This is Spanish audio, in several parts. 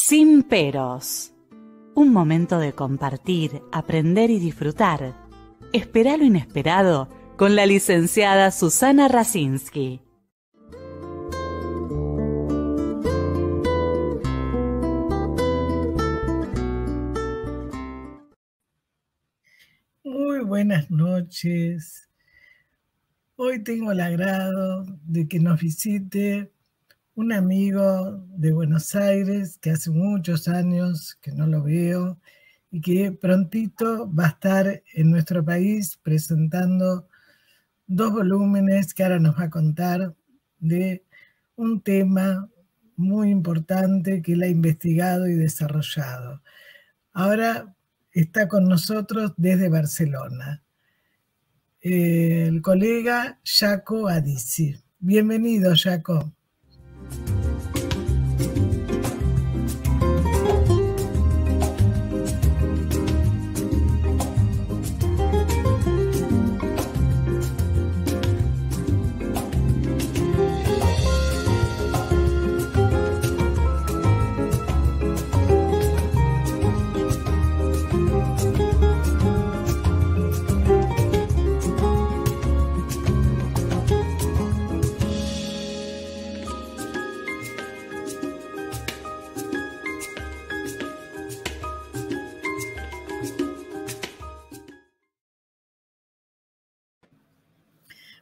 Sin peros. Un momento de compartir, aprender y disfrutar. Espera lo inesperado con la licenciada Susana Rasinski. Muy buenas noches. Hoy tengo el agrado de que nos visite un amigo de Buenos Aires que hace muchos años que no lo veo y que prontito va a estar en nuestro país presentando 2 volúmenes que ahora nos va a contar de un tema muy importante que él ha investigado y desarrollado. Ahora está con nosotros desde Barcelona, el colega Jaco Adisi. Bienvenido, Jaco.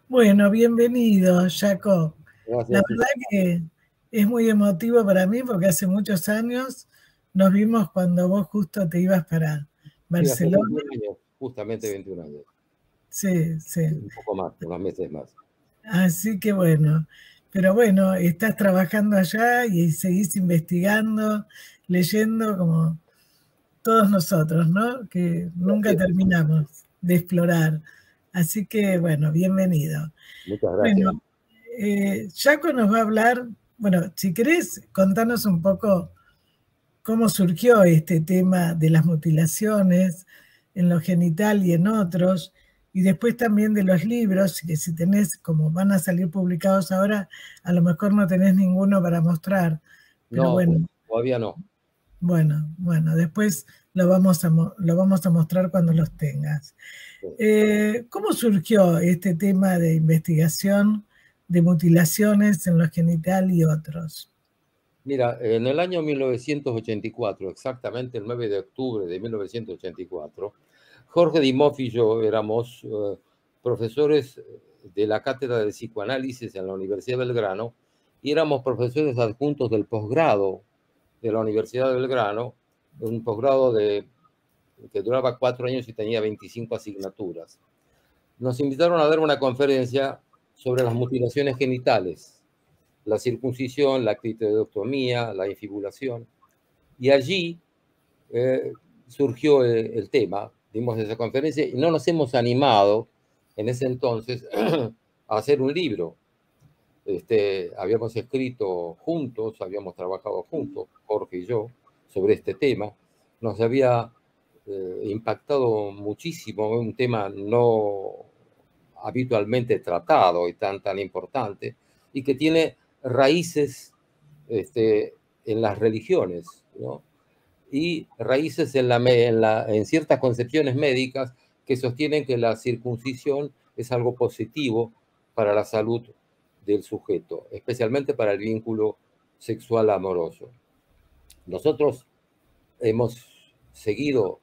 Bueno, bienvenido, Jaco. Gracias. La verdad que es muy emotivo para mí porque hace muchos años nos vimos cuando vos justo te ibas para Barcelona. Sí, hace 21 años, justamente 21 años. Sí, sí. Un poco más, unos meses más. Así que bueno, pero bueno, estás trabajando allá y seguís investigando, leyendo como todos nosotros, ¿no? Que nunca terminamos de explorar. Así que bueno, bienvenido. Muchas gracias. Bueno, Jaco nos va a hablar, bueno, si querés contarnos un poco cómo surgió este tema de las mutilaciones en lo genital y en otros, y después también de los libros, que si tenés, como van a salir publicados ahora, a lo mejor no tenés ninguno para mostrar. Pero No, bueno, todavía no. Bueno, después lo vamos a mostrar cuando los tengas. ¿Cómo surgió este tema de investigación de mutilaciones en lo genital y otros? Mira, en el año 1984, exactamente el 9 de octubre de 1984, Jorge Dimov y yo éramos profesores de la cátedra de psicoanálisis en la Universidad de Belgrano y éramos profesores adjuntos del posgrado de la Universidad de Belgrano, un posgrado que duraba 4 años y tenía 25 asignaturas. Nos invitaron a dar una conferencia sobre las mutilaciones genitales, la circuncisión, la clitoridectomía, la infibulación. Y allí surgió el tema, dimos esa conferencia y no nos hemos animado en ese entonces a hacer un libro. Habíamos escrito juntos, habíamos trabajado juntos, Jorge y yo, sobre este tema. Nos había impactado muchísimo, un tema no habitualmente tratado y tan importante, y que tiene raíces en las religiones, ¿no? Y raíces en ciertas concepciones médicas que sostienen que la circuncisión es algo positivo para la salud del sujeto, especialmente para el vínculo sexual amoroso. Nosotros hemos seguido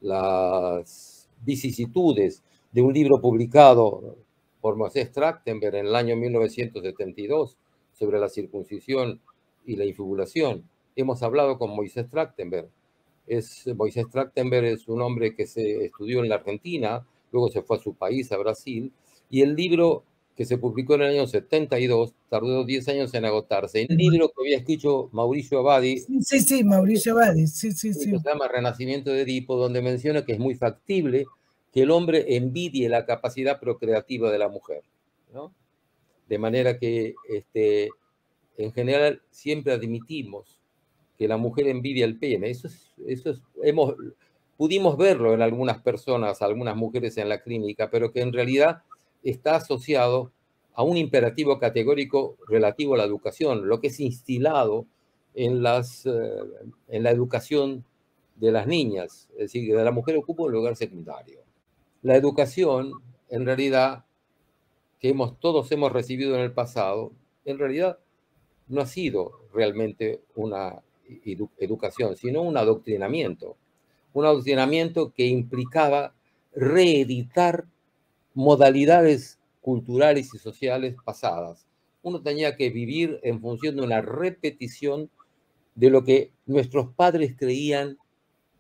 las vicisitudes de un libro publicado por Moisés Trachtenberg en el año 1972 sobre la circuncisión y la infibulación. Hemos hablado con Moisés Trachtenberg. Moisés Trachtenberg es un hombre que se estudió en la Argentina, luego se fue a su país, a Brasil, y el libro que se publicó en el año 72 tardó 10 años en agotarse. El libro que había escrito Mauricio Abadi. Sí, Mauricio Abadi, sí. Que se llama Renacimiento de Edipo, donde menciona que es muy factible que el hombre envidie la capacidad procreativa de la mujer, ¿no? De manera que en general siempre admitimos que la mujer envidia el pene. Pudimos verlo en algunas personas, algunas mujeres en la clínica, pero que en realidad está asociado a un imperativo categórico relativo a la educación, lo que es instilado en la educación de las niñas, es decir, que la mujer ocupa un lugar secundario. La educación, en realidad, que todos hemos recibido en el pasado, en realidad no ha sido realmente una educación, sino un adoctrinamiento que implicaba reeditar modalidades culturales y sociales pasadas. Uno tenía que vivir en función de una repetición de lo que nuestros padres creían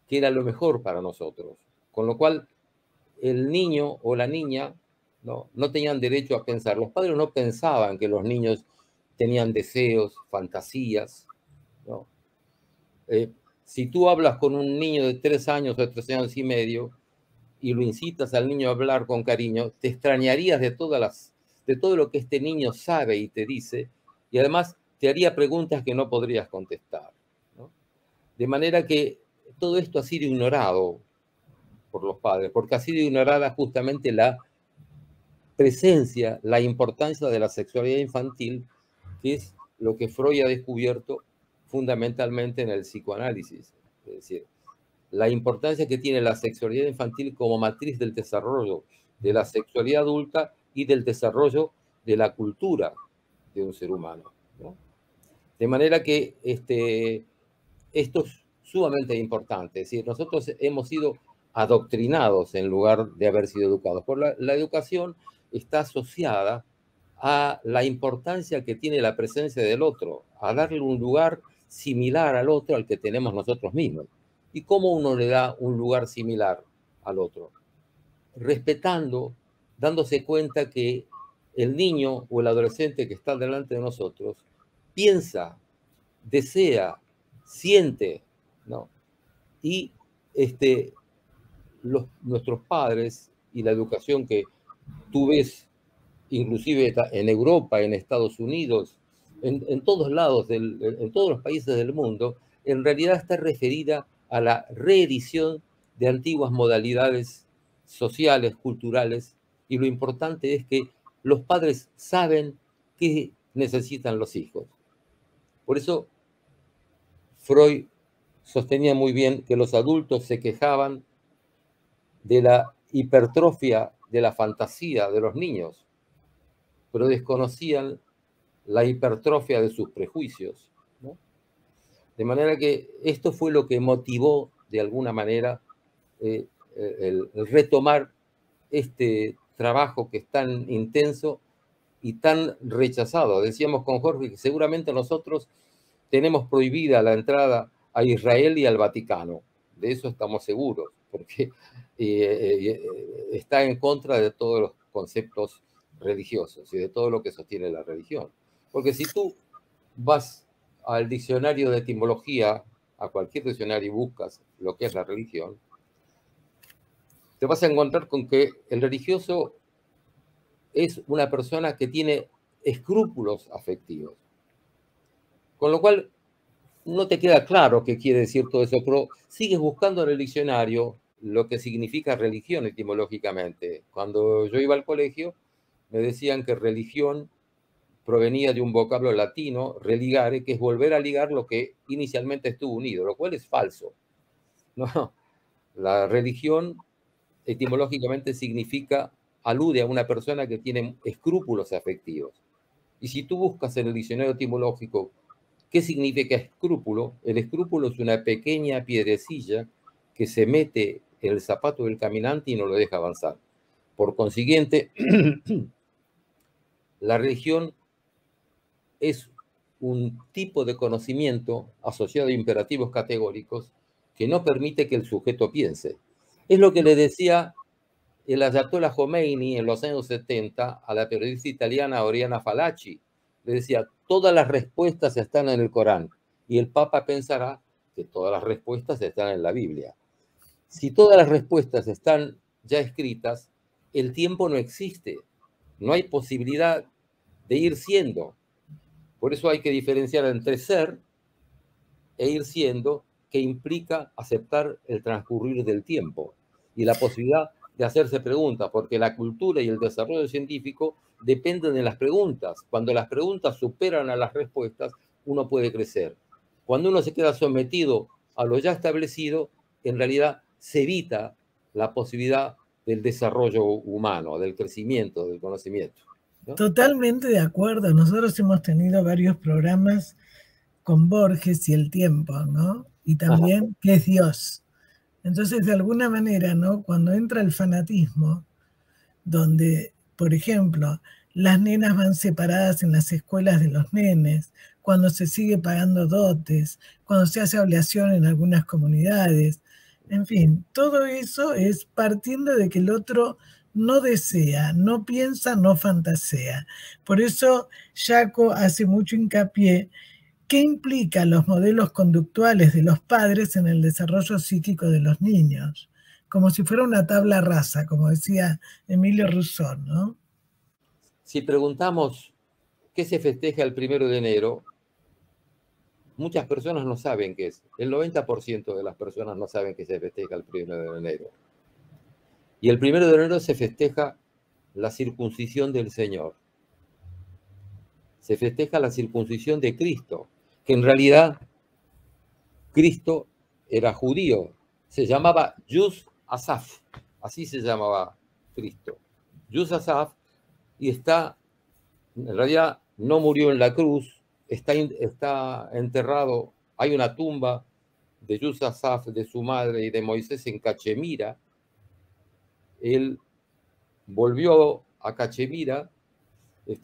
que era lo mejor para nosotros. Con lo cual, el niño o la niña no tenían derecho a pensar. Los padres no pensaban que los niños tenían deseos, fantasías, ¿no? Si tú hablas con un niño de 3 años o 3 años y medio y lo incitas al niño a hablar con cariño, te extrañarías de todo lo que este niño sabe y te dice, y además te haría preguntas que no podrías contestar, ¿no? De manera que todo esto ha sido ignorado por los padres, porque ha sido ignorada justamente la presencia, la importancia de la sexualidad infantil, que es lo que Freud ha descubierto fundamentalmente en el psicoanálisis. Es decir, la importancia que tiene la sexualidad infantil como matriz del desarrollo de la sexualidad adulta y del desarrollo de la cultura de un ser humano, ¿no? De manera que esto es sumamente importante. Es decir, nosotros hemos sido adoctrinados en lugar de haber sido educados. Por la educación está asociada a la importancia que tiene la presencia del otro, a darle un lugar similar al otro al que tenemos nosotros mismos. ¿Y cómo uno le da un lugar similar al otro? Respetando, dándose cuenta que el niño o el adolescente que está delante de nosotros piensa, desea, siente, ¿no? Y nuestros padres y la educación que tú ves, inclusive en Europa, en Estados Unidos, en todos lados, en todos los países del mundo, en realidad está referida a la reedición de antiguas modalidades sociales, culturales, y lo importante es que los padres saben qué necesitan los hijos. Por eso Freud sostenía muy bien que los adultos se quejaban de la hipertrofia de la fantasía de los niños, pero desconocían la hipertrofia de sus prejuicios, ¿no? De manera que esto fue lo que motivó, de alguna manera, el retomar este trabajo que es tan intenso y tan rechazado. Decíamos con Jorge que seguramente nosotros tenemos prohibida la entrada a Israel y al Vaticano. De eso estamos seguros, porque está en contra de todos los conceptos religiosos y de todo lo que sostiene la religión. Porque si tú vas al diccionario de etimología, a cualquier diccionario, y buscas lo que es la religión, te vas a encontrar con que el religioso es una persona que tiene escrúpulos afectivos. Con lo cual, no te queda claro qué quiere decir todo eso, pero sigues buscando en el diccionario lo que significa religión etimológicamente. Cuando yo iba al colegio, me decían que religión provenía de un vocablo latino, religare, que es volver a ligar lo que inicialmente estuvo unido, lo cual es falso. No, la religión etimológicamente alude a una persona que tiene escrúpulos afectivos. Y si tú buscas en el diccionario etimológico ¿qué significa escrúpulo? El escrúpulo es una pequeña piedrecilla que se mete en el zapato del caminante y no lo deja avanzar. Por consiguiente, la religión es un tipo de conocimiento asociado a imperativos categóricos que no permite que el sujeto piense. Es lo que le decía el ayatollah Khomeini en los años 70 a la periodista italiana Oriana Fallaci. Le decía, todas las respuestas están en el Corán, y el Papa pensará que todas las respuestas están en la Biblia. Si todas las respuestas están ya escritas, el tiempo no existe, no hay posibilidad de ir siendo. Por eso hay que diferenciar entre ser e ir siendo, que implica aceptar el transcurrir del tiempo y la posibilidad de hacerse preguntas, porque la cultura y el desarrollo científico dependen de las preguntas. Cuando las preguntas superan a las respuestas, uno puede crecer. Cuando uno se queda sometido a lo ya establecido, en realidad se evita la posibilidad del desarrollo humano, del crecimiento, del conocimiento, ¿no? Totalmente de acuerdo. Nosotros hemos tenido varios programas con Borges y el tiempo, ¿no? Y también qué es Dios. Entonces, de alguna manera, ¿no? Cuando entra el fanatismo, donde, por ejemplo, las nenas van separadas en las escuelas de los nenes, cuando se sigue pagando dotes, cuando se hace ablación en algunas comunidades, en fin, todo eso es partiendo de que el otro no desea, no piensa, no fantasea. Por eso Jaco hace mucho hincapié. ¿Qué implican los modelos conductuales de los padres en el desarrollo psíquico de los niños? Como si fuera una tabla rasa, como decía Emilio Rousseau, ¿no? Si preguntamos qué se festeja el 1 de enero, muchas personas no saben qué es. El 90% de las personas no saben qué se festeja el 1 de enero. Y el 1 de enero se festeja la circuncisión del Señor. Se festeja la circuncisión de Cristo, que en realidad Cristo era judío. Se llamaba Yus Asaf, así se llamaba Cristo. Yus Asaf, y está, en realidad no murió en la cruz, está enterrado, hay una tumba de Yus Asaf, de su madre y de Moisés en Cachemira. Él volvió a Cachemira,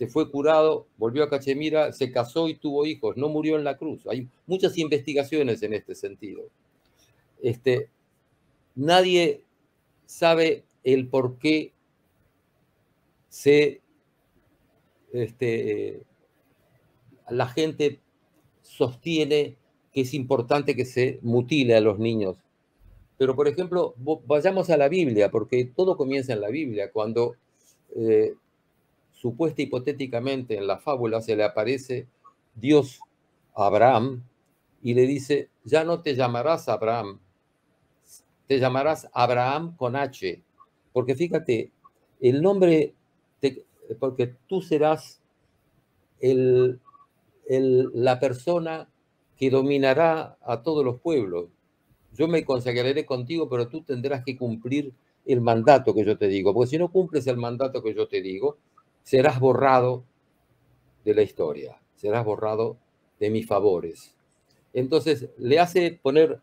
fue curado, volvió a Cachemira, se casó y tuvo hijos, no murió en la cruz. Hay muchas investigaciones en este sentido. Nadie sabe el por qué la gente sostiene que es importante que se mutile a los niños. Pero, por ejemplo, vayamos a la Biblia, porque todo comienza en la Biblia, cuando supuesta hipotéticamente en la fábula se le aparece Dios a Abraham y le dice, ya no te llamarás Abraham, te llamarás Abraham con H, porque fíjate, el nombre, porque tú serás la persona que dominará a todos los pueblos. Yo me consagraré contigo, pero tú tendrás que cumplir el mandato que yo te digo, porque si no cumples el mandato que yo te digo, serás borrado de la historia, serás borrado de mis favores. Entonces le hace poner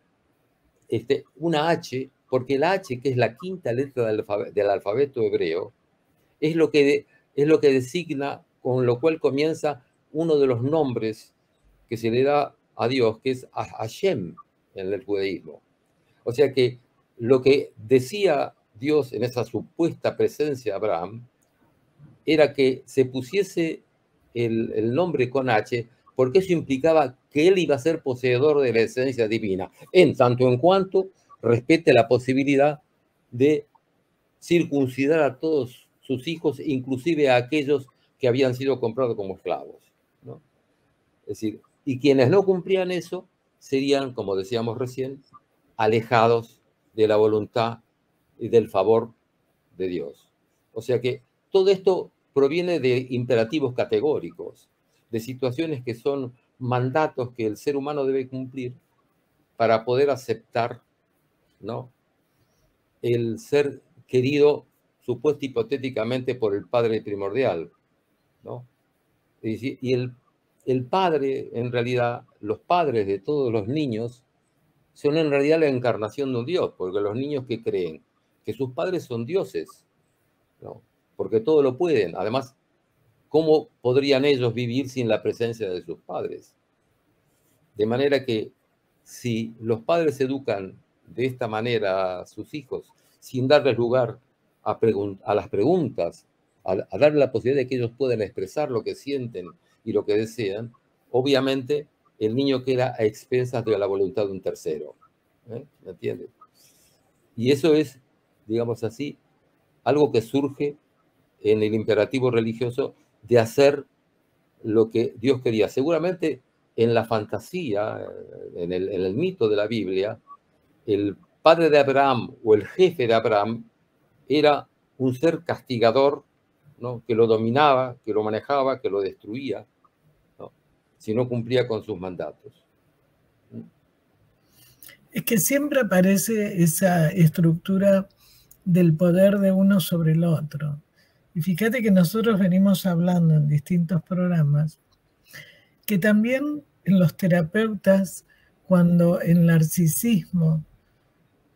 una H, porque la H, que es la quinta letra del alfabeto hebreo, es lo que designa, con lo cual comienza uno de los nombres que se le da a Dios, que es Hashem en el judaísmo. O sea que lo que decía Dios en esa supuesta presencia de Abraham era que se pusiese el nombre con H, porque eso implicaba que él iba a ser poseedor de la esencia divina, en tanto en cuanto respete la posibilidad de circuncidar a todos sus hijos, inclusive a aquellos que habían sido comprados como esclavos, ¿no? Es decir, y quienes no cumplían eso serían, como decíamos recién, alejados de la voluntad y del favor de Dios. O sea que todo esto proviene de imperativos categóricos, de situaciones que son mandatos que el ser humano debe cumplir para poder aceptar, ¿no?, el ser querido, supuesto hipotéticamente por el padre primordial, ¿no? Y el padre, en realidad, los padres de todos los niños son en realidad la encarnación de un Dios, porque los niños que creen que sus padres son dioses, ¿no?, porque todo lo pueden. Además, ¿cómo podrían ellos vivir sin la presencia de sus padres? De manera que si los padres educan de esta manera a sus hijos, sin darles lugar a las preguntas, a darle la posibilidad de que ellos puedan expresar lo que sienten y lo que desean, obviamente el niño queda a expensas de la voluntad de un tercero. ¿Me entiendes? Y eso es, digamos así, algo que surge en el imperativo religioso de hacer lo que Dios quería. Seguramente en la fantasía, en el mito de la Biblia, el padre de Abraham o el jefe de Abraham era un ser castigador, ¿no?, que lo dominaba, que lo manejaba, que lo destruía, ¿no?, si no cumplía con sus mandatos. Es que siempre aparece esa estructura del poder de uno sobre el otro. Y fíjate que nosotros venimos hablando en distintos programas que también en los terapeutas, cuando el narcisismo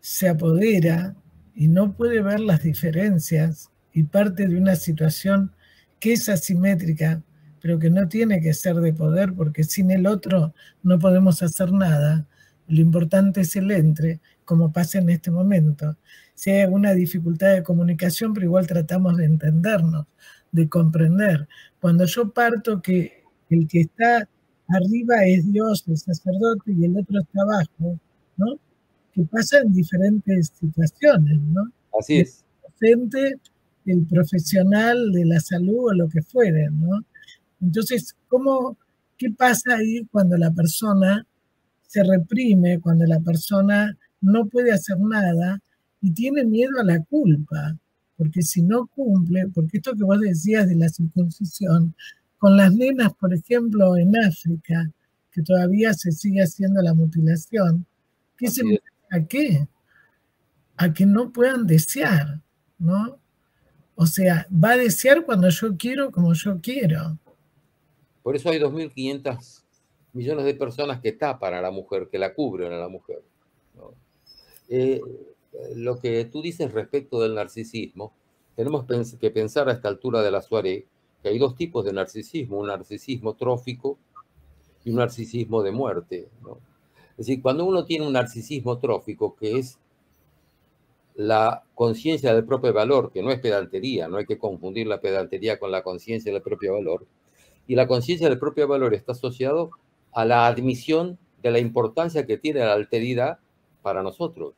se apodera y no puede ver las diferencias y parte de una situación que es asimétrica, pero que no tiene que ser de poder, porque sin el otro no podemos hacer nada. Lo importante es el entre, como pasa en este momento. Si hay alguna dificultad de comunicación, pero igual tratamos de entendernos, de comprender. Cuando yo parto que el que está arriba es Dios, el sacerdote, y el otro está abajo, ¿no? Que pasa en diferentes situaciones, ¿no? Así es. El docente, el profesional de la salud o lo que fuere, ¿no? Entonces, ¿qué pasa ahí cuando la persona se reprime, cuando la persona no puede hacer nada y tiene miedo a la culpa? Porque si no cumple, porque esto que vos decías de la circuncisión, con las nenas, por ejemplo, en África, que todavía se sigue haciendo la mutilación, ¿qué se muestra? ¿A qué? A que no puedan desear, ¿no? O sea, va a desear cuando yo quiero, como yo quiero. Por eso hay 2.500 millones de personas que tapan a la mujer, que la cubren a la mujer, ¿no? Lo que tú dices respecto del narcisismo, tenemos que pensar a esta altura de la soirée que hay dos tipos de narcisismo, un narcisismo trófico y un narcisismo de muerte, ¿no? Es decir, cuando uno tiene un narcisismo trófico, que es la conciencia del propio valor, que no es pedantería, no hay que confundir la pedantería con la conciencia del propio valor, y la conciencia del propio valor está asociado a la admisión de la importancia que tiene la alteridad para nosotros,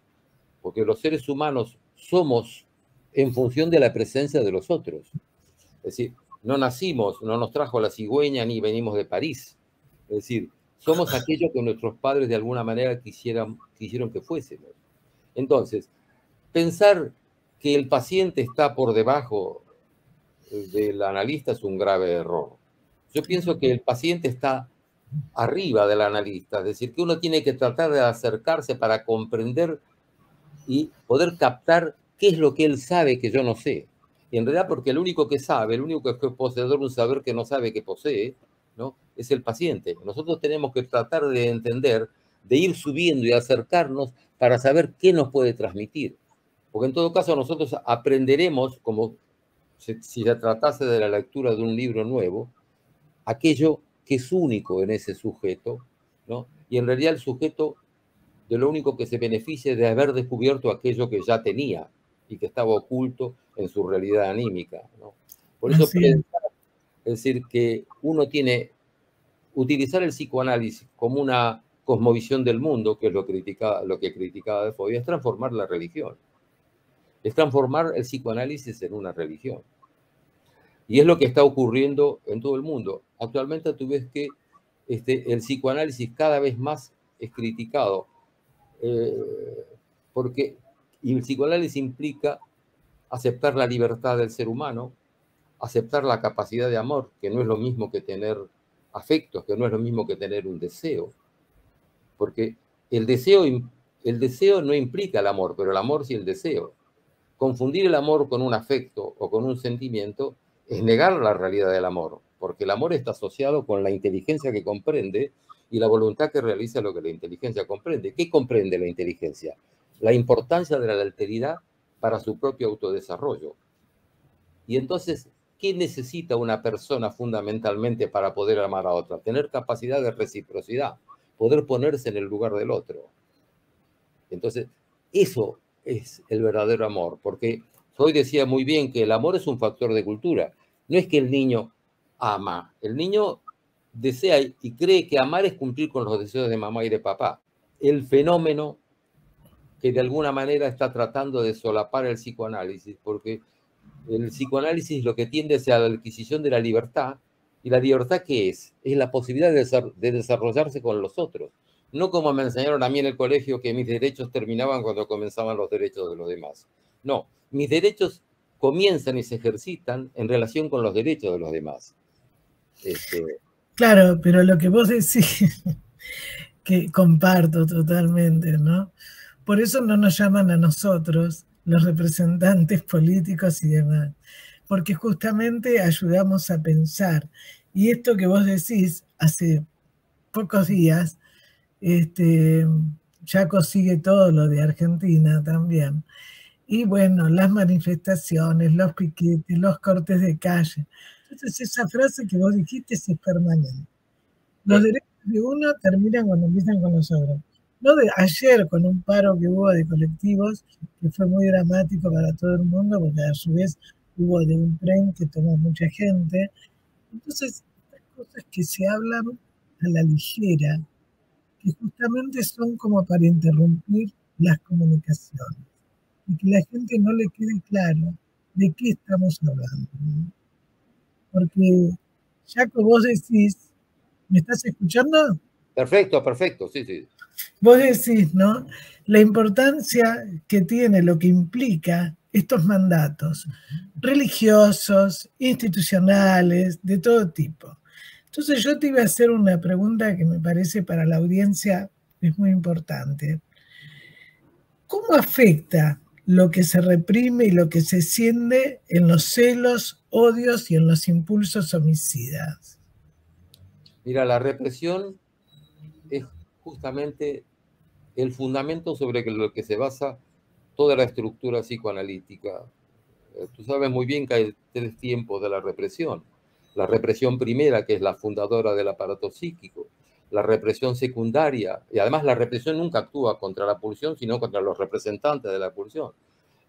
porque los seres humanos somos en función de la presencia de los otros. Es decir, no nacimos, no nos trajo la cigüeña ni venimos de París. Es decir, somos aquello que nuestros padres de alguna manera quisieron que fuésemos. Entonces, pensar que el paciente está por debajo del analista es un grave error. Yo pienso que el paciente está arriba del analista, es decir, que uno tiene que tratar de acercarse para comprender y poder captar qué es lo que él sabe que yo no sé. Y en realidad, porque el único que sabe, el único que es poseedor de un saber que no sabe que posee, ¿no?, es el paciente. Nosotros tenemos que tratar de entender, de ir subiendo y acercarnos para saber qué nos puede transmitir. Porque en todo caso nosotros aprenderemos, como si se tratase de la lectura de un libro nuevo, aquello que es único en ese sujeto, ¿no? Y en realidad el sujeto de lo único que se beneficia es de haber descubierto aquello que ya tenía y que estaba oculto en su realidad anímica, ¿no? Por eso pensar, es decir, que uno tiene utilizar el psicoanálisis como una cosmovisión del mundo, que es lo que criticaba de Foucault, es transformar la religión. Es transformar el psicoanálisis en una religión. Y es lo que está ocurriendo en todo el mundo. Actualmente tú ves que el psicoanálisis cada vez más es criticado, porque el psicoanálisis implica aceptar la libertad del ser humano, aceptar la capacidad de amor, que no es lo mismo que tener afectos, que no es lo mismo que tener un deseo. Porque el deseo no implica el amor, pero el amor sí el deseo. Confundir el amor con un afecto o con un sentimiento es negar la realidad del amor, porque el amor está asociado con la inteligencia que comprende y la voluntad que realiza lo que la inteligencia comprende. ¿Qué comprende la inteligencia? La importancia de la alteridad para su propio autodesarrollo. Y entonces, ¿qué necesita una persona fundamentalmente para poder amar a otra? Tener capacidad de reciprocidad, poder ponerse en el lugar del otro. Entonces, eso es el verdadero amor, porque Freud decía muy bien que el amor es un factor de cultura. No es que el niño ama, el niño desea y cree que amar es cumplir con los deseos de mamá y de papá. El fenómeno que de alguna manera está tratando de solapar el psicoanálisis, porque el psicoanálisis lo que tiende es a la adquisición de la libertad, y la libertad ¿qué es? Es la posibilidad de desarrollarse con los otros. No como me enseñaron a mí en el colegio, que mis derechos terminaban cuando comenzaban los derechos de los demás. No, mis derechos comienzan y se ejercitan en relación con los derechos de los demás. Claro, pero lo que vos decís que comparto totalmente, ¿no? Por eso no nos llaman a nosotros, los representantes políticos y demás, porque justamente ayudamos a pensar. Y esto que vos decís hace pocos días, Jaco sigue todo lo de Argentina también. Y bueno, las manifestaciones, los piquetes, los cortes de calle. Entonces esa frase que vos dijiste es permanente. Los derechos de uno terminan cuando empiezan con los otros. No de ayer con un paro que hubo de colectivos, que fue muy dramático para todo el mundo, porque a su vez hubo de un tren que tomó mucha gente. Entonces, estas cosas que se hablan a la ligera, que justamente son como para interrumpir las comunicaciones, y que la gente no le quede claro de qué estamos hablando, ¿no? Porque ya como vos decís, ¿me estás escuchando? Perfecto, perfecto, sí, sí. Vos decís, ¿no? La importancia que tiene, lo que implica estos mandatos religiosos, institucionales, de todo tipo. Entonces yo te iba a hacer una pregunta que me parece para la audiencia es muy importante. ¿Cómo afecta lo que se reprime y lo que se siente en los celos, odios y en los impulsos homicidas? Mira, la represión es justamente el fundamento sobre lo que se basa toda la estructura psicoanalítica. Tú sabes muy bien que hay 3 tiempos de la represión. La represión primera, que es la fundadora del aparato psíquico. La represión secundaria, y además la represión nunca actúa contra la pulsión, sino contra los representantes de la pulsión.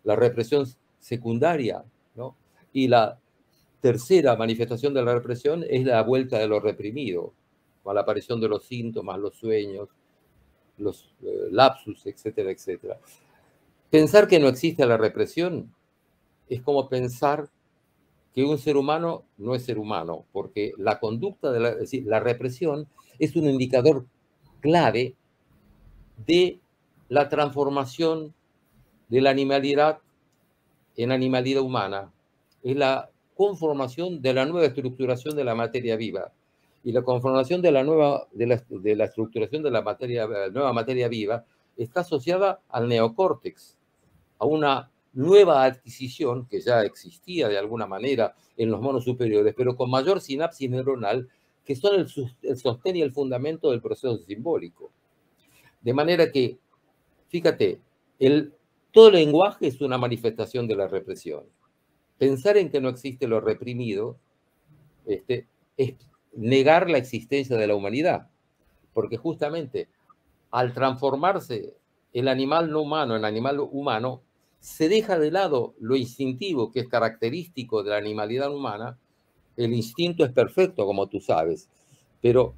La represión secundaria, ¿no? Y la tercera manifestación de la represión es la vuelta de lo reprimido, con la aparición de los síntomas, los sueños, los lapsus, etcétera, etcétera. Pensar que no existe la represión es como pensar que un ser humano no es ser humano, porque la conducta, es decir, la represión es un indicador clave de la transformación de la animalidad en animalidad humana. Es la conformación de la nueva estructuración de la materia viva. Y la conformación de la nueva estructuración de la nueva materia viva está asociada al neocórtex, a una nueva adquisición que ya existía de alguna manera en los monos superiores, pero con mayor sinapsis neuronal, que son el sostén y el fundamento del proceso simbólico. De manera que, fíjate, todo lenguaje es una manifestación de la represión. Pensar en que no existe lo reprimido es negar la existencia de la humanidad, porque justamente al transformarse el animal no humano en animal humano, se deja de lado lo instintivo que es característico de la animalidad humana. El instinto es perfecto, como tú sabes, pero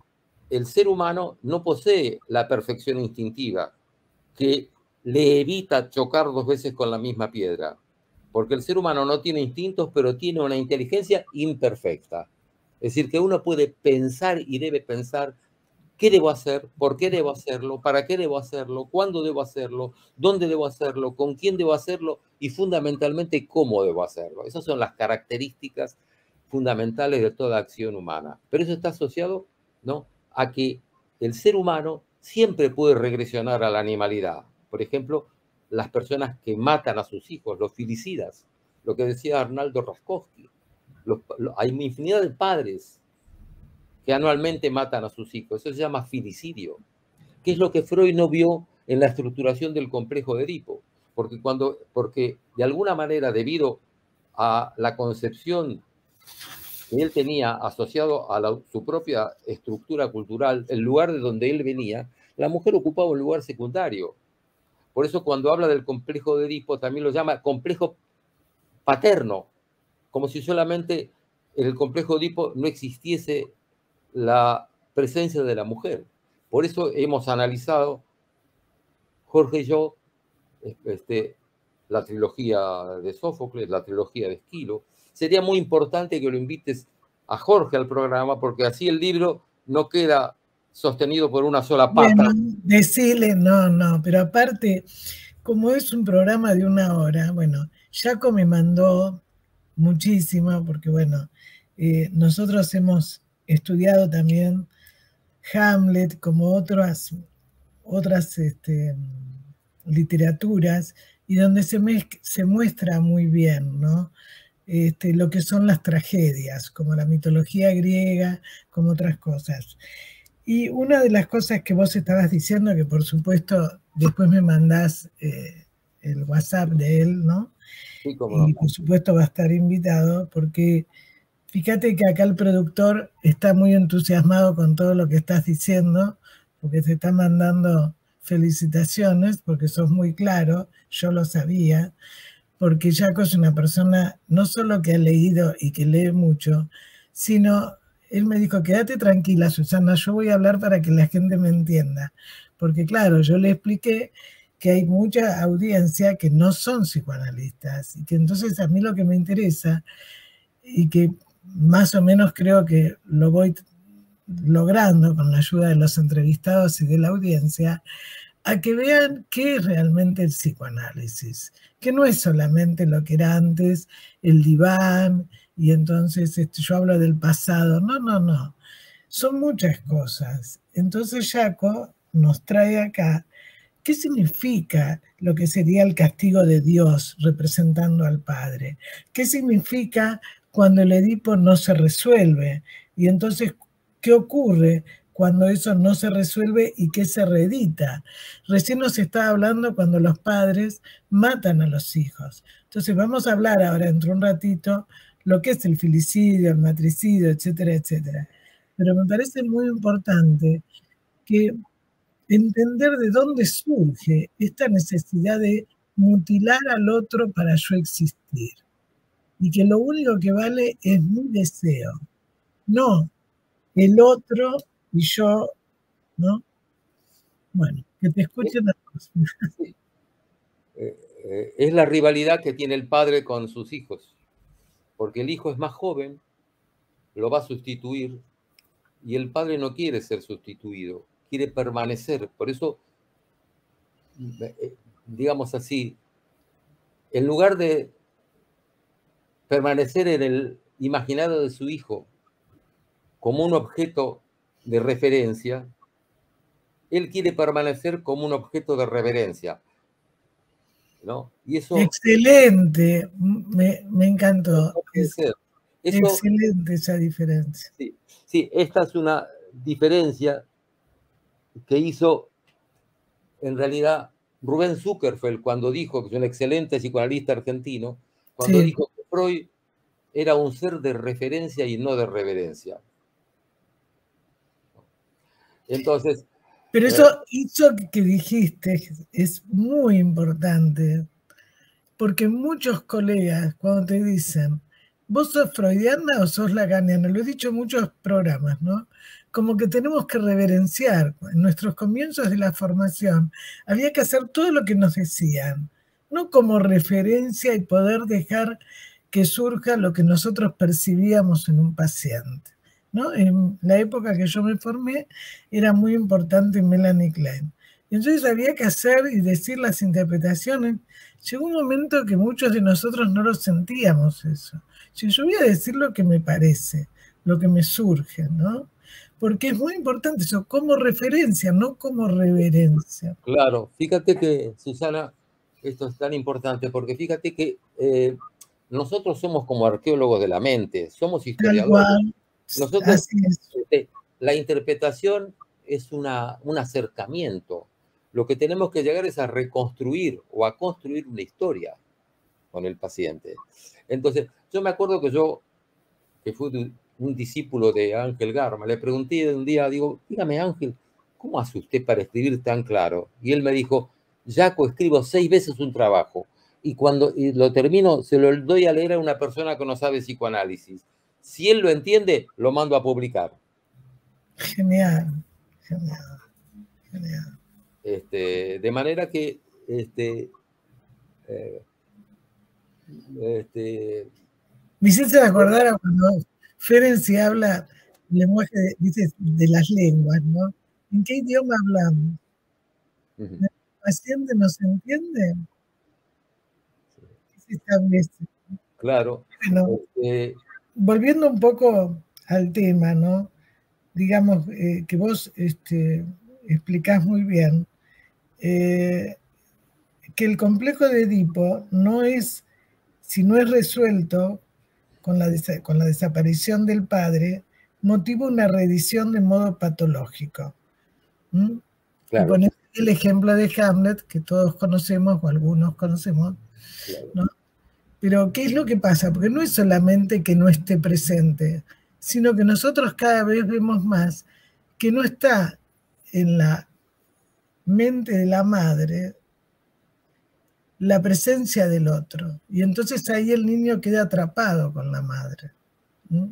el ser humano no posee la perfección instintiva que le evita chocar 2 veces con la misma piedra, porque el ser humano no tiene instintos, pero tiene una inteligencia imperfecta. Es decir, que uno puede pensar y debe pensar qué debo hacer, por qué debo hacerlo, para qué debo hacerlo, cuándo debo hacerlo, dónde debo hacerlo, con quién debo hacerlo y fundamentalmente cómo debo hacerlo. Esas son las características fundamentales de toda acción humana. Pero eso está asociado, ¿no?, a que el ser humano siempre puede regresionar a la animalidad. Por ejemplo, las personas que matan a sus hijos, los filicidas, lo que decía Arnaldo Raskowski. Hay infinidad de padres que anualmente matan a sus hijos. Eso se llama filicidio, que es lo que Freud no vio en la estructuración del complejo de Edipo, porque de alguna manera, debido a la concepción que él tenía asociado a su propia estructura cultural, el lugar de donde él venía, la mujer ocupaba un lugar secundario. Por eso cuando habla del complejo de Edipo también lo llama complejo paterno, como si solamente en el complejo de Edipo no existiese la presencia de la mujer. Por eso hemos analizado, Jorge y yo, la trilogía de Sófocles, la trilogía de Esquilo. Sería muy importante que lo invites a Jorge al programa, porque así el libro no queda sostenido por una sola pata. Bueno, decirle, no, pero aparte, como es un programa de 1 hora, bueno, Jaco me mandó muchísimo, porque bueno, nosotros hemos estudiado también Hamlet, como otras literaturas, y donde se muestra muy bien, ¿no? Lo que son las tragedias, como la mitología griega, como otras cosas. Y una de las cosas que vos estabas diciendo, que por supuesto después me mandás el WhatsApp de él, ¿no? Sí, cómo Y no. por supuesto va a estar invitado, porque fíjate que acá el productor está muy entusiasmado con todo lo que estás diciendo, porque te está mandando felicitaciones, porque sos muy claro, yo lo sabía, porque Jaco es una persona no solo que ha leído y que lee mucho, sino él me dijo, quédate tranquila, Susana, yo voy a hablar para que la gente me entienda. Porque claro, yo le expliqué que hay mucha audiencia que no son psicoanalistas y que entonces a mí lo que me interesa y que más o menos creo que lo voy logrando con la ayuda de los entrevistados y de la audiencia, a que vean qué es realmente el psicoanálisis, que no es solamente lo que era antes, el diván, y entonces yo hablo del pasado. No, no, no. Son muchas cosas. Entonces Jaco nos trae acá qué significa lo que sería el castigo de Dios representando al Padre. ¿Qué significa cuando el Edipo no se resuelve? Y entonces, ¿qué ocurre cuando eso no se resuelve y qué se reedita? Recién nos estaba hablando cuando los padres matan a los hijos. Entonces vamos a hablar ahora, dentro de un ratito, lo que es el filicidio, el matricidio, etcétera, etcétera. Pero me parece muy importante que entender de dónde surge esta necesidad de mutilar al otro para yo existir. Y que lo único que vale es mi deseo, no el otro y yo, ¿no? Bueno, que te escuchen a todos. Sí. Es la rivalidad que tiene el padre con sus hijos, porque el hijo es más joven, lo va a sustituir, y el padre no quiere ser sustituido, quiere permanecer. Por eso, digamos así, en lugar de permanecer en el imaginario de su hijo como un objeto de referencia, él quiere permanecer como un objeto de reverencia, ¿no? Y eso... Excelente, me encantó. No puede ser. Eso, excelente esa diferencia. sí, sí, esta es una diferencia que hizo en realidad Rubén Zuckerfeld cuando dijo, que es un excelente psicoanalista argentino, cuando Sí. dijo que Freud era un ser de referencia y no de reverencia. Entonces... Pero eso que dijiste es muy importante, porque muchos colegas cuando te dicen, ¿vos sos freudiana o sos lacaniana? Lo he dicho en muchos programas, ¿no? Como que tenemos que reverenciar. En nuestros comienzos de la formación había que hacer todo lo que nos decían, no como referencia y poder dejar que surja lo que nosotros percibíamos en un paciente, ¿no? En la época que yo me formé era muy importante Melanie Klein. Y entonces había que hacer y decir las interpretaciones. Llegó un momento que muchos de nosotros no lo sentíamos eso. Si yo voy a decir lo que me parece, lo que me surge, ¿no? Porque es muy importante eso, como referencia, no como reverencia. Claro, fíjate que, Susana, esto es tan importante, porque fíjate que nosotros somos como arqueólogos de la mente, somos Tal historiadores. cual, Nosotros, así es. la interpretación es un acercamiento. Lo que tenemos que llegar es a reconstruir o a construir una historia con el paciente. Entonces, yo me acuerdo que fui un discípulo de Ángel Garma, le pregunté un día, digo, dígame Ángel, ¿cómo hace usted para escribir tan claro? Y él me dijo, Jaco, escribo 6 veces un trabajo y cuando lo termino se lo doy a leer a una persona que no sabe psicoanálisis. Si él lo entiende, lo mando a publicar. Genial, genial, genial. De manera que Me hiciste acordar a cuando Ferenczi habla lenguaje, dices, de las lenguas, ¿no? ¿En qué idioma hablamos? ¿El paciente nos entiende? ¿Qué se establece? claro. Bueno, volviendo un poco al tema, ¿no? digamos, que vos explicás muy bien, que el complejo de Edipo no es, si no es resuelto con la desaparición del padre, motiva una reedición de modo patológico. ¿Mm? Claro. Y ponés el ejemplo de Hamlet, que todos conocemos, o algunos conocemos, Claro. ¿no? Pero, ¿qué es lo que pasa? Porque no es solamente que no esté presente, sino que nosotros cada vez vemos más que no está en la mente de la madre la presencia del otro. Y entonces ahí el niño queda atrapado con la madre. ¿Mm?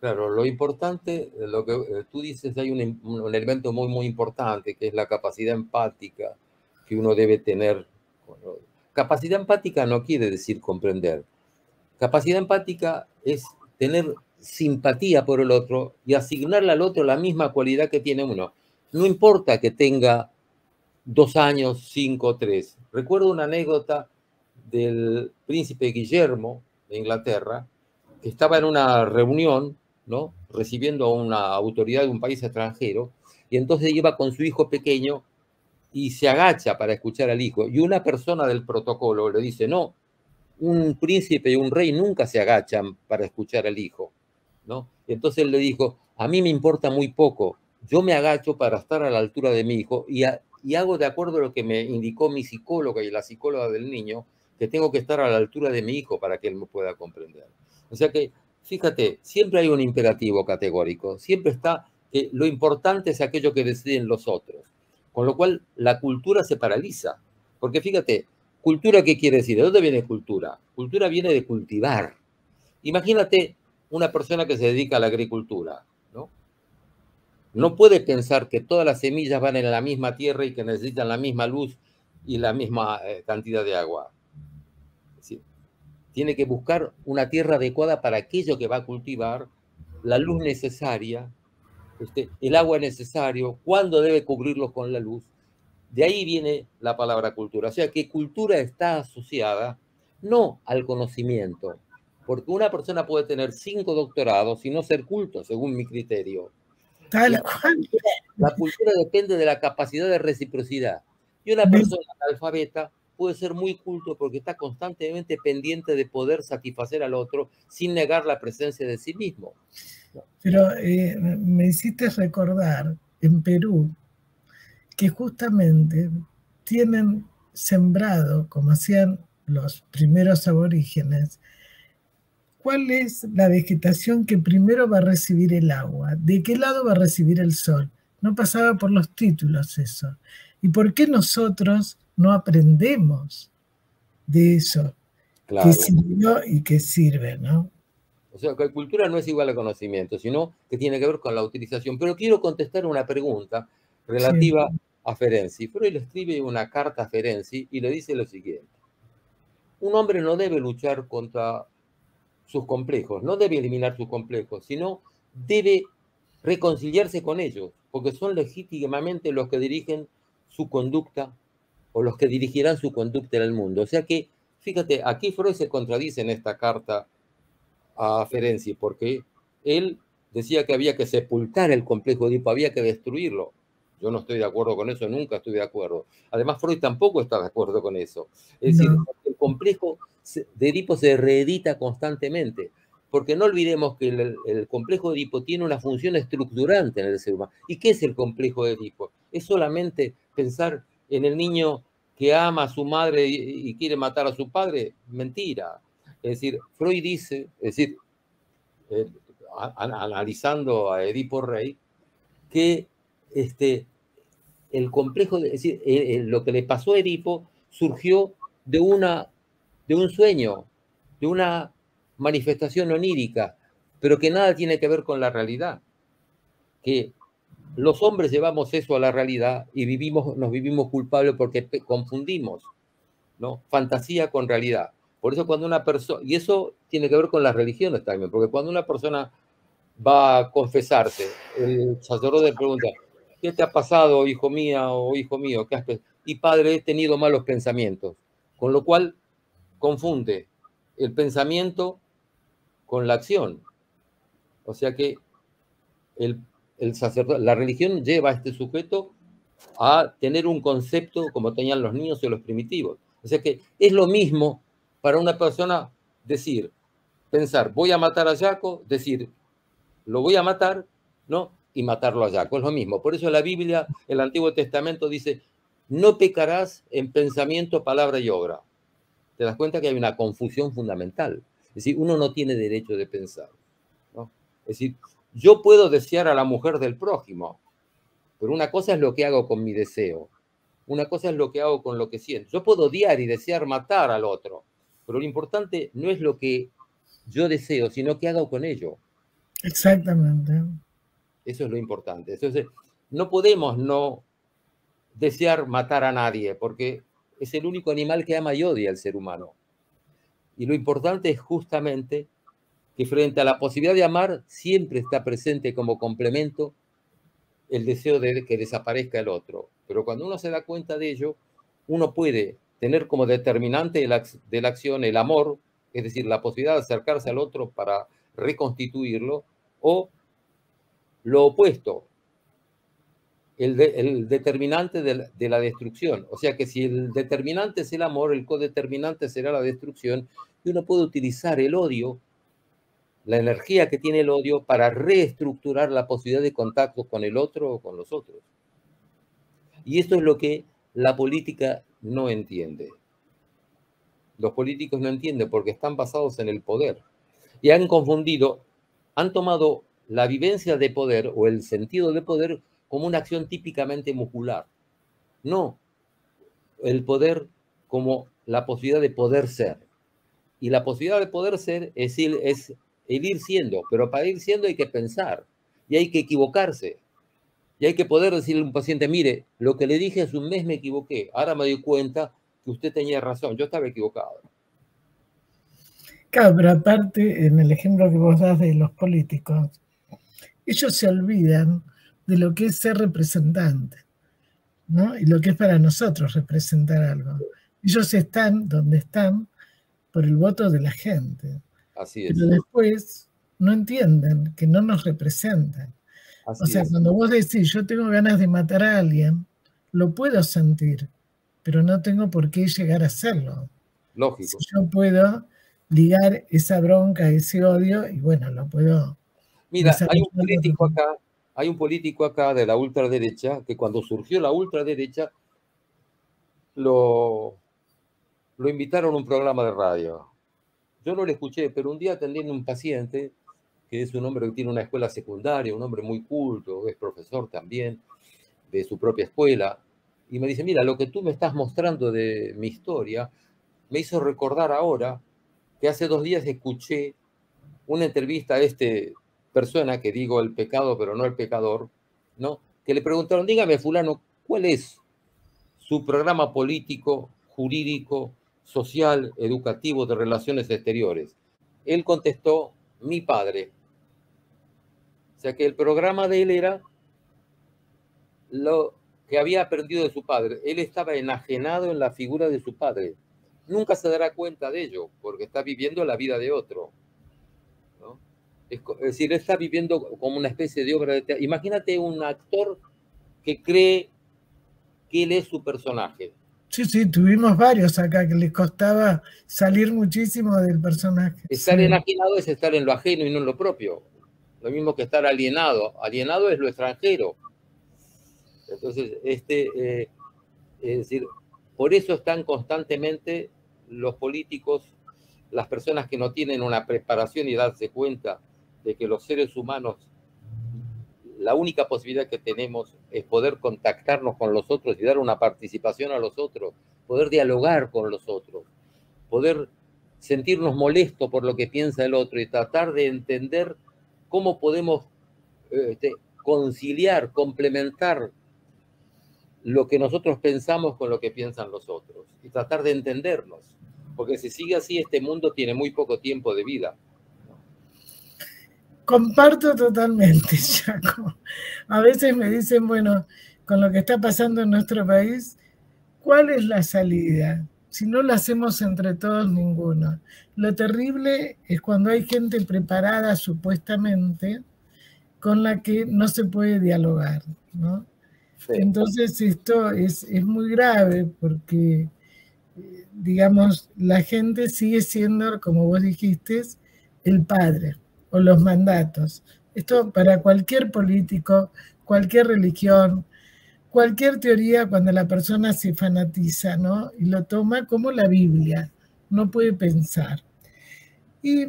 Claro, lo importante, lo que tú dices, hay un elemento muy, muy importante, que es la capacidad empática que uno debe tener. Bueno, capacidad empática no quiere decir comprender. Capacidad empática es tener simpatía por el otro y asignarle al otro la misma cualidad que tiene uno. No importa que tenga 2 años, 5, 3. Recuerdo una anécdota del príncipe Guillermo de Inglaterra, que estaba en una reunión, ¿no? Recibiendo a una autoridad de un país extranjero, y entonces iba con su hijo pequeño y se agacha para escuchar al hijo. Y una persona del protocolo le dice, no, un príncipe y un rey nunca se agachan para escuchar al hijo, ¿no? Y entonces él le dijo, a mí me importa muy poco, yo me agacho para estar a la altura de mi hijo y hago de acuerdo a lo que me indicó mi psicóloga y la psicóloga del niño, que tengo que estar a la altura de mi hijo para que él me pueda comprender. O sea que, fíjate, siempre hay un imperativo categórico, siempre está que lo importante es aquello que deciden los otros, con lo cual la cultura se paraliza, porque fíjate, ¿cultura qué quiere decir? ¿De dónde viene cultura? Cultura viene de cultivar. Imagínate una persona que se dedica a la agricultura, ¿no? No puede pensar que todas las semillas van en la misma tierra y que necesitan la misma luz y la misma cantidad de agua. Es decir, tiene que buscar una tierra adecuada para aquello que va a cultivar, la luz necesaria, el agua necesario, cuándo debe cubrirlo con la luz. De ahí viene la palabra cultura. O sea que cultura está asociada no al conocimiento, porque una persona puede tener 5 doctorados y no ser culto, según mi criterio. Tal cual. La cultura depende de la capacidad de reciprocidad. Y una persona analfabeta puede ser muy culto porque está constantemente pendiente de poder satisfacer al otro sin negar la presencia de sí mismo. Pero me hiciste recordar en Perú que justamente tienen sembrado, como hacían los primeros aborígenes, cuál es la vegetación que primero va a recibir el agua, de qué lado va a recibir el sol. No pasaba por los títulos eso. ¿Y por qué nosotros no aprendemos de eso? Claro. Que sirvió y que sirve, ¿no? O sea, que cultura no es igual a conocimiento, sino que tiene que ver con la utilización. Pero quiero contestar una pregunta relativa a Ferenczi. Freud le escribe una carta a Ferenczi y le dice lo siguiente. Un hombre no debe luchar contra sus complejos, no debe eliminar sus complejos, sino debe reconciliarse con ellos, porque son legítimamente los que dirigen su conducta o los que dirigirán su conducta en el mundo. O sea que, fíjate, aquí Freud se contradice en esta carta a Ferenczi, porque él decía que había que sepultar el complejo de Edipo, había que destruirlo. Yo no estoy de acuerdo con eso, nunca estuve de acuerdo. Además, Freud tampoco está de acuerdo con eso. Es decir, el complejo de Edipo se reedita constantemente, porque no olvidemos que el complejo de Edipo tiene una función estructurante en el ser humano. ¿Y qué es el complejo de Edipo? Es solamente pensar en el niño que ama a su madre y quiere matar a su padre. Mentira. Es decir, Freud dice, es decir, analizando a Edipo Rey, que el complejo, es decir, lo que le pasó a Edipo surgió de un sueño, de una manifestación onírica, pero que nada tiene que ver con la realidad. Que los hombres llevamos eso a la realidad y nos vivimos culpables porque confundimos, ¿no? Fantasía con realidad. Por eso cuando una persona, y eso tiene que ver con las religiones también, porque cuando una persona va a confesarse, el sacerdote le pregunta, ¿qué te ha pasado, hijo mía o hijo mío? ¿Qué has y padre, he tenido malos pensamientos. Con lo cual confunde el pensamiento con la acción. O sea que el sacerdote, la religión lleva a este sujeto a tener un concepto como tenían los niños y los primitivos. O sea que es lo mismo para una persona decir, pensar, voy a matar a Jaco, decir, lo voy a matar, ¿no? Y matarlo a Jaco, es lo mismo. Por eso la Biblia, el Antiguo Testamento dice, no pecarás en pensamiento, palabra y obra. Te das cuenta que hay una confusión fundamental. Es decir, uno no tiene derecho de pensar, ¿no? Es decir, yo puedo desear a la mujer del prójimo, pero una cosa es lo que hago con mi deseo, una cosa es lo que hago con lo que siento. Yo puedo odiar y desear matar al otro, pero lo importante no es lo que yo deseo, sino qué hago con ello. Exactamente. Eso es lo importante. Entonces, no podemos no desear matar a nadie, porque es el único animal que ama y odia al ser humano. Y lo importante es justamente que frente a la posibilidad de amar, siempre está presente como complemento el deseo de que desaparezca el otro. Pero cuando uno se da cuenta de ello, uno puede tener como determinante de la acción el amor, es decir, la posibilidad de acercarse al otro para reconstituirlo, o lo opuesto, el determinante de la destrucción. O sea que si el determinante es el amor, el codeterminante será la destrucción, y uno puede utilizar el odio, la energía que tiene el odio, para reestructurar la posibilidad de contacto con el otro o con los otros. Y esto es lo que la política no entiende. Los políticos no entienden porque están basados en el poder. Y han confundido, han tomado la vivencia de poder o el sentido de poder como una acción típicamente muscular. No, el poder como la posibilidad de poder ser. Y la posibilidad de poder ser es el ir siendo, pero para ir siendo hay que pensar y hay que equivocarse. Y hay que poder decirle a un paciente, mire, lo que le dije hace un mes me equivoqué, ahora me doy cuenta que usted tenía razón, yo estaba equivocado. Claro, pero aparte, en el ejemplo que vos das de los políticos, ellos se olvidan de lo que es ser representante, ¿no? Y lo que es para nosotros representar algo. Ellos están donde están por el voto de la gente. Así es. Pero después no entienden que no nos representan. Así o sea, es. Cuando vos decís, yo tengo ganas de matar a alguien, lo puedo sentir, pero no tengo por qué llegar a hacerlo. Lógico. Si yo puedo ligar esa bronca, ese odio, y bueno, lo puedo... Mira, hay un político acá de la ultraderecha que cuando surgió la ultraderecha lo invitaron a un programa de radio. Yo no le escuché, pero un día atendiendo a un paciente, que es un hombre que tiene una escuela secundaria, un hombre muy culto, es profesor también de su propia escuela, y me dice, mira, lo que tú me estás mostrando de mi historia me hizo recordar ahora que hace 2 días escuché una entrevista a persona que digo el pecado, pero no el pecador, ¿no? Que le preguntaron, dígame, fulano, ¿cuál es su programa político, jurídico, social, educativo, de relaciones exteriores? Él contestó, mi padre. O sea que el programa de él era lo que había aprendido de su padre. Él estaba enajenado en la figura de su padre. Nunca se dará cuenta de ello, porque está viviendo la vida de otro, ¿no? Es decir, está viviendo como una especie de obra de teatro. Imagínate un actor que cree que él es su personaje. Sí, tuvimos varios acá que les costaba salir muchísimo del personaje. Estar enajenado es estar en lo ajeno y no en lo propio. Lo mismo que estar alienado. Alienado es lo extranjero. Entonces, es decir, por eso están constantemente los políticos, las personas que no tienen una preparación y darse cuenta de que los seres humanos, la única posibilidad que tenemos es poder contactarnos con los otros y dar una participación a los otros, poder dialogar con los otros, poder sentirnos molestos por lo que piensa el otro y tratar de entender cómo podemos conciliar, complementar lo que nosotros pensamos con lo que piensan los otros y tratar de entendernos, porque si sigue así, este mundo tiene muy poco tiempo de vida. Comparto totalmente, Jaco. A veces me dicen, bueno, con lo que está pasando en nuestro país, ¿cuál es la salida? Si no lo hacemos entre todos, ninguno. Lo terrible es cuando hay gente preparada supuestamente con la que no se puede dialogar, ¿no? Sí. Entonces esto es muy grave porque, digamos, la gente sigue siendo, como vos dijiste, el padre o los mandatos. Esto para cualquier político, cualquier religión, cualquier teoría, cuando la persona se fanatiza, ¿no? Y lo toma como la Biblia, no puede pensar. Y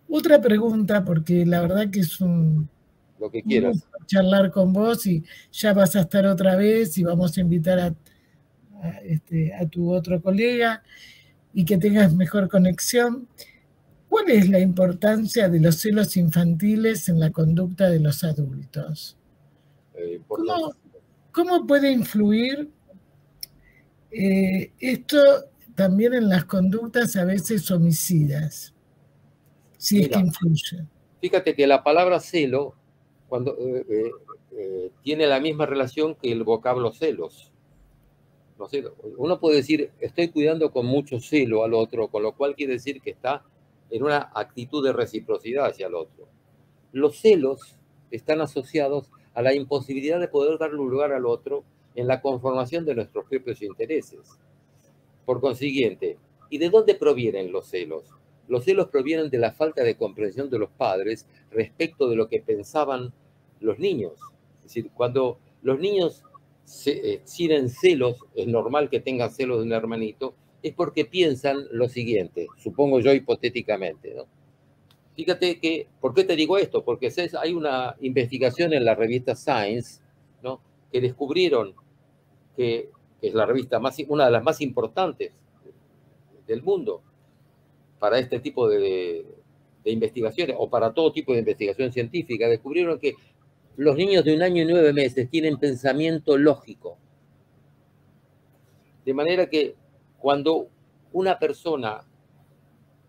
otra pregunta, porque la verdad que es un Lo que quieras. gusto charlar con vos y ya vas a estar otra vez y vamos a invitar a tu otro colega y que tengas mejor conexión. ¿Cuál es la importancia de los celos infantiles en la conducta de los adultos? ¿Cómo puede influir esto también en las conductas a veces homicidas? Si es que influye. Fíjate que la palabra celo cuando, tiene la misma relación que el vocablo celos. No sé, uno puede decir, estoy cuidando con mucho celo al otro, con lo cual quiere decir que está en una actitud de reciprocidad hacia el otro. Los celos están asociados a la imposibilidad de poder darle un lugar al otro en la conformación de nuestros propios intereses. Por consiguiente, ¿y de dónde provienen los celos? Los celos provienen de la falta de comprensión de los padres respecto de lo que pensaban los niños. Es decir, cuando los niños tienen celos, es normal que tengan celos de un hermanito, es porque piensan lo siguiente, supongo yo hipotéticamente, ¿no? Fíjate que, ¿por qué te digo esto? Porque hay una investigación en la revista Science, ¿no? Que descubrieron que es la revista una de las más importantes del mundo para este tipo de investigaciones o para todo tipo de investigación científica, descubrieron que los niños de 1 año y 9 meses tienen pensamiento lógico. De manera que cuando una persona,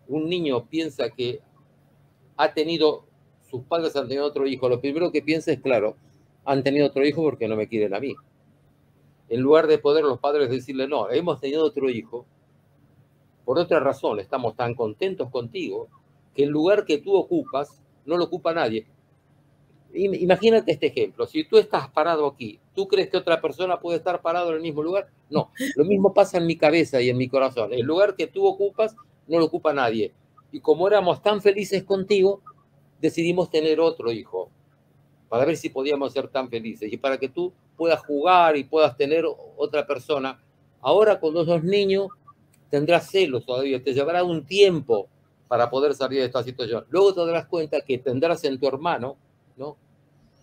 un niño piensa que sus padres han tenido otro hijo, lo primero que piensa es, claro, han tenido otro hijo porque no me quieren a mí. En lugar de poder los padres decirle, no, hemos tenido otro hijo, por otra razón estamos tan contentos contigo, que el lugar que tú ocupas no lo ocupa nadie. Imagínate este ejemplo, si tú estás parado aquí, ¿tú crees que otra persona puede estar parado en el mismo lugar? No, lo mismo pasa en mi cabeza y en mi corazón. El lugar que tú ocupas no lo ocupa nadie. Y como éramos tan felices contigo, decidimos tener otro hijo, para ver si podíamos ser tan felices y para que tú puedas jugar y puedas tener otra persona. Ahora con los 2 niños tendrás celos todavía, te llevará un tiempo para poder salir de esta situación. Luego te darás cuenta que tendrás en tu hermano, ¿no?,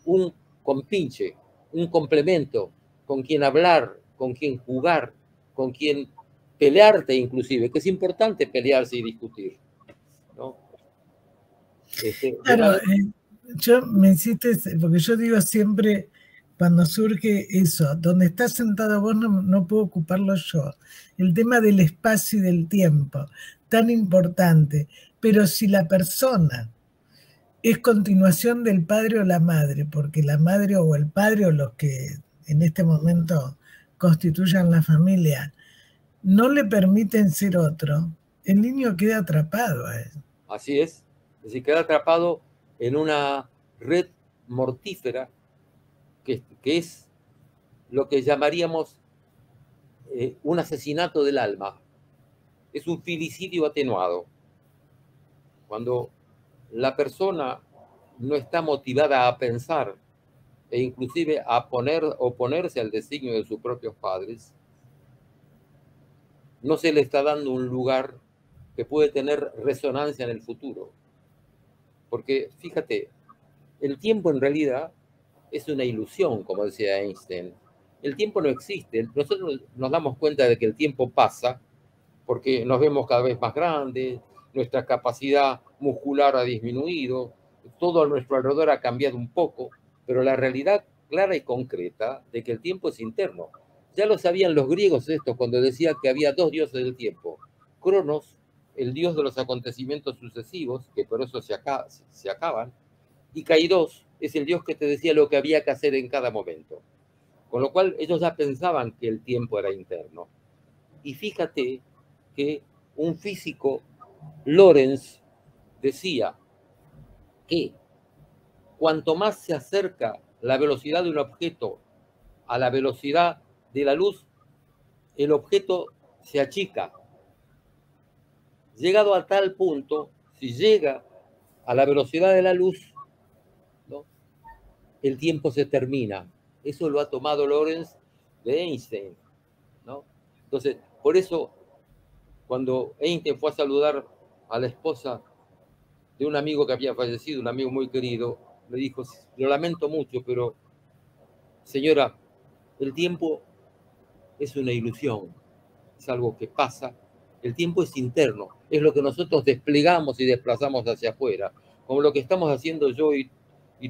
un compinche, un complemento, con quien hablar, con quien jugar, con quien pelearte inclusive, que es importante pelearse y discutir, ¿no? Claro, yo me hiciste, porque yo digo siempre, cuando surge eso, donde estás sentado vos no puedo ocuparlo yo. El tema del espacio y del tiempo, tan importante. Pero si la persona es continuación del padre o la madre, porque la madre o el padre o los que en este momento constituyan la familia no le permiten ser otro, el niño queda atrapado a eso. Así es decir, queda atrapado en una red mortífera que es lo que llamaríamos un asesinato del alma. Es un filicidio atenuado. Cuando la persona no está motivada a pensar e inclusive a oponerse al designio de sus propios padres, no se le está dando un lugar que puede tener resonancia en el futuro. Porque, fíjate, el tiempo en realidad es una ilusión, como decía Einstein. El tiempo no existe. Nosotros nos damos cuenta de que el tiempo pasa porque nos vemos cada vez más grandes, nuestra capacidad muscular ha disminuido, todo a nuestro alrededor ha cambiado un poco, pero la realidad clara y concreta de que el tiempo es interno. Ya lo sabían los griegos esto cuando decían que había 2 dioses del tiempo. Cronos, el dios de los acontecimientos sucesivos, que por eso se acaban, y Kairos es el dios que te decía lo que había que hacer en cada momento. Con lo cual ellos ya pensaban que el tiempo era interno. Y fíjate que un físico, Lorentz, decía que cuanto más se acerca la velocidad de un objeto a la velocidad de la luz, el objeto se achica. Llegado a tal punto, si llega a la velocidad de la luz, ¿no?, el tiempo se termina. Eso lo ha tomado Lorentz de Einstein, ¿no? Entonces, por eso, cuando Einstein fue a saludar a la esposa de un amigo que había fallecido, un amigo muy querido, le dijo: lo lamento mucho, pero señora, el tiempo es una ilusión, es algo que pasa. El tiempo es interno, es lo que nosotros desplegamos y desplazamos hacia afuera, como lo que estamos haciendo yo y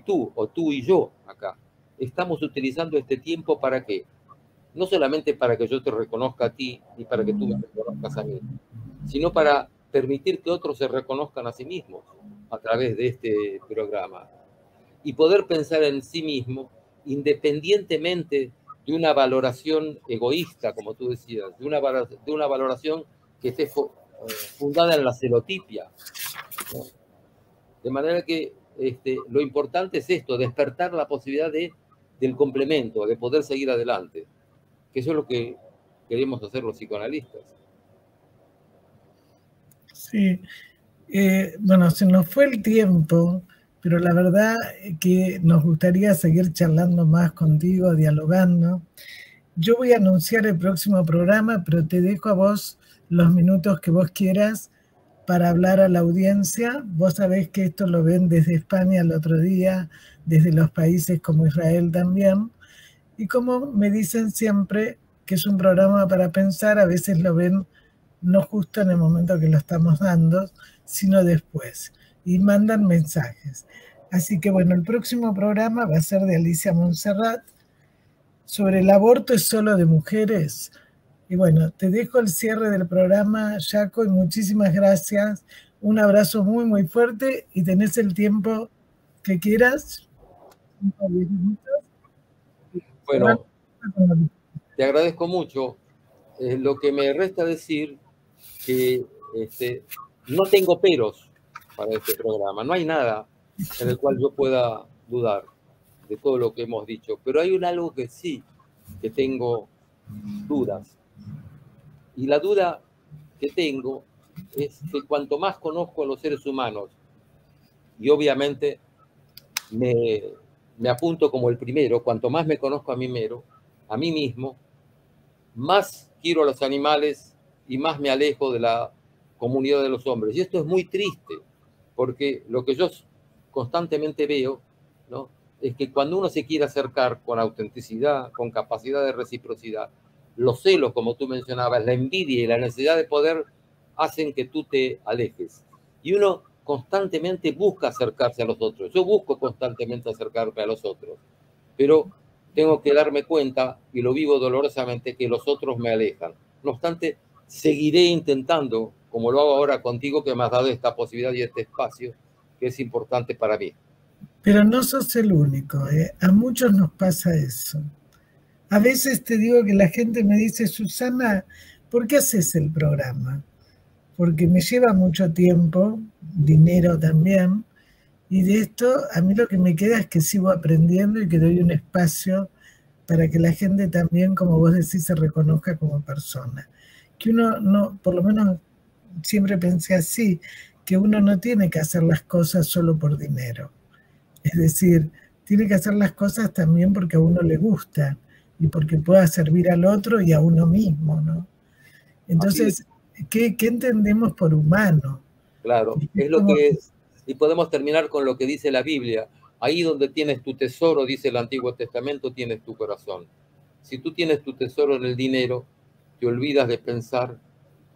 tú, o tú y yo acá. Estamos utilizando este tiempo ¿para qué? No solamente para que yo te reconozca a ti y para que tú me reconozcas a mí, sino para permitir que otros se reconozcan a sí mismos a través de este programa y poder pensar en sí mismo independientemente de una valoración egoísta, como tú decías, de una valoración que esté fundada en la celotipia, ¿no? De manera que lo importante es esto, despertar la posibilidad del complemento, de poder seguir adelante, que eso es lo que queremos hacer los psicoanalistas. Sí, bueno, se nos fue el tiempo, pero la verdad que nos gustaría seguir charlando más contigo, dialogando. Yo voy a anunciar el próximo programa, pero te dejo a vos los minutos que vos quieras para hablar a la audiencia. Vos sabés que esto lo ven desde España el otro día, desde los países como Israel también. Y como me dicen siempre que es un programa para pensar, a veces lo ven no justo en el momento que lo estamos dando, sino después. Y mandan mensajes. Así que bueno, el próximo programa va a ser de Alicia Montserrat sobre el aborto es solo de mujeres. Y bueno, te dejo el cierre del programa, Jaco, y muchísimas gracias. Un abrazo muy, muy fuerte y tenés el tiempo que quieras. 5 o 10 minutos. Bueno, te agradezco mucho. Lo que me resta decir que no tengo peros para este programa. No hay nada en el cual yo pueda dudar de todo lo que hemos dicho. Pero hay algo que sí, que tengo dudas. Y la duda que tengo es que cuanto más conozco a los seres humanos, y obviamente me apunto como el primero, cuanto más me conozco a mí mismo, más quiero a los animales y más me alejo de la comunidad de los hombres. Y esto es muy triste, porque lo que yo constantemente veo, ¿no?, es que cuando uno se quiere acercar con autenticidad, con capacidad de reciprocidad, los celos, como tú mencionabas, la envidia y la necesidad de poder hacen que tú te alejes. Y uno constantemente busca acercarse a los otros. Yo busco constantemente acercarme a los otros, pero tengo que darme cuenta, y lo vivo dolorosamente, que los otros me alejan. No obstante, seguiré intentando, como lo hago ahora contigo, que me has dado esta posibilidad y este espacio, que es importante para mí. Pero no sos el único, a muchos nos pasa eso. A veces te digo que la gente me dice: Susana, ¿por qué haces el programa? Porque me lleva mucho tiempo, dinero también, y de esto a mí lo que me queda es que sigo aprendiendo y que doy un espacio para que la gente también, como vos decís, se reconozca como persona. Que uno no, por lo menos siempre pensé así, que uno no tiene que hacer las cosas solo por dinero. Es decir, tiene que hacer las cosas también porque a uno le gusta y porque pueda servir al otro y a uno mismo, ¿no? Entonces, ¿qué entendemos por humano? Claro, es lo que es. Y podemos terminar con lo que dice la Biblia. Ahí donde tienes tu tesoro, dice el Antiguo Testamento, tienes tu corazón. Si tú tienes tu tesoro en el dinero, te olvidas de pensar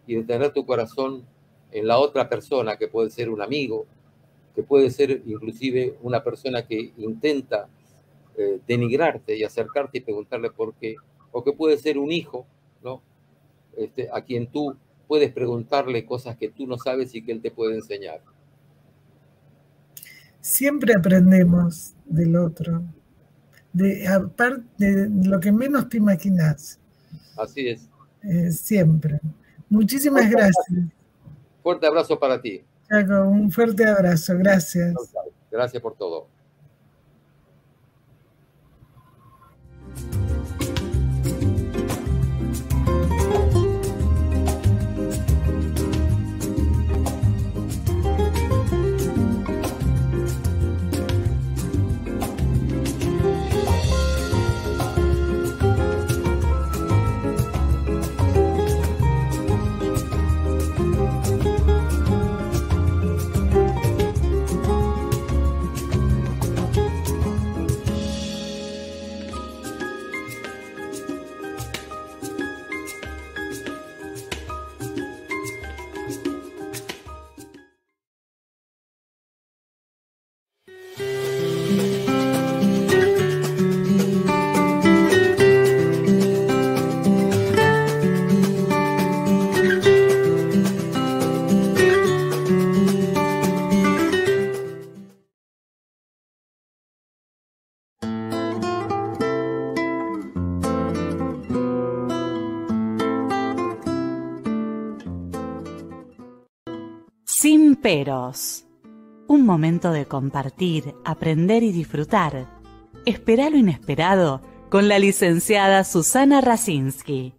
y de tener tu corazón en la otra persona, que puede ser un amigo, que puede ser inclusive una persona que intenta denigrarte y acercarte y preguntarle por qué, o que puede ser un hijo, ¿no?, a quien tú puedes preguntarle cosas que tú no sabes y que él te puede enseñar. Siempre aprendemos del otro, aparte de lo que menos te imaginas. Así es. Siempre. Muchísimas gracias. Fuerte abrazo para ti. Jaco, un fuerte abrazo. Gracias. Gracias por todo. Peros. Un momento de compartir, aprender y disfrutar. Espera lo inesperado con la licenciada Susana Rasinski.